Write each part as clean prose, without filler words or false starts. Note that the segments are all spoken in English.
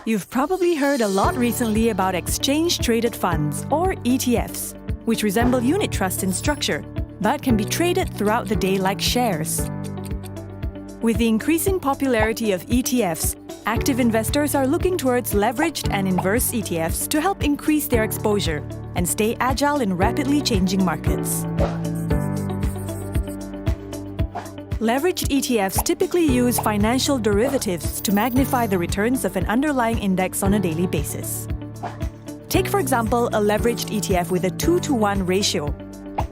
You've probably heard a lot recently about exchange-traded funds, or ETFs, which resemble unit trusts in structure, but can be traded throughout the day like shares. With the increasing popularity of ETFs, active investors are looking towards leveraged and inverse ETFs to help increase their exposure and stay agile in rapidly changing markets. Leveraged ETFs typically use financial derivatives to magnify the returns of an underlying index on a daily basis. Take, for example, a leveraged ETF with a 2-to-1 ratio.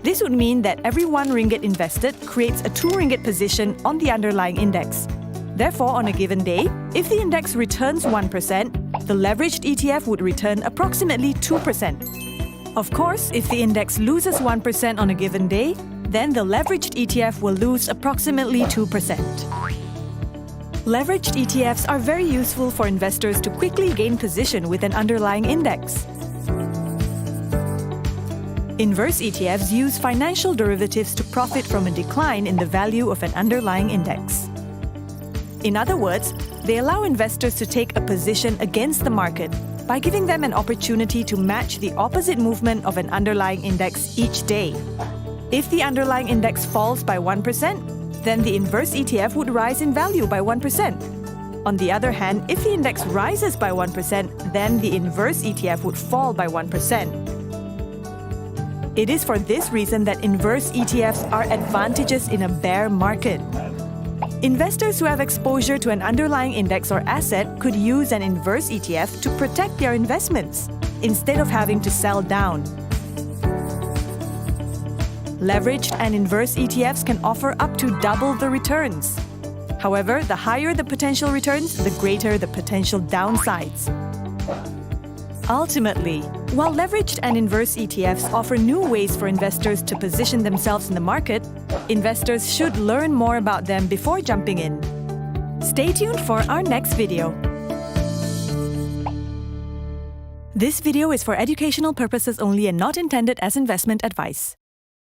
This would mean that every 1 ringgit invested creates a 2 ringgit position on the underlying index. Therefore, on a given day, if the index returns 1%, the leveraged ETF would return approximately 2%. Of course, if the index loses 1% on a given day, then the leveraged ETF will lose approximately 2%. Leveraged ETFs are very useful for investors to quickly gain position with an underlying index. Inverse ETFs use financial derivatives to profit from a decline in the value of an underlying index. In other words, they allow investors to take a position against the market by giving them an opportunity to match the opposite movement of an underlying index each day. If the underlying index falls by 1%, then the inverse ETF would rise in value by 1%. On the other hand, if the index rises by 1%, then the inverse ETF would fall by 1%. It is for this reason that inverse ETFs are advantageous in a bear market. Investors who have exposure to an underlying index or asset could use an inverse ETF to protect their investments, instead of having to sell down. Leveraged and inverse ETFs can offer up to double the returns. However, the higher the potential returns, the greater the potential downsides. Ultimately, while leveraged and inverse ETFs offer new ways for investors to position themselves in the market, investors should learn more about them before jumping in. Stay tuned for our next video. This video is for educational purposes only and not intended as investment advice.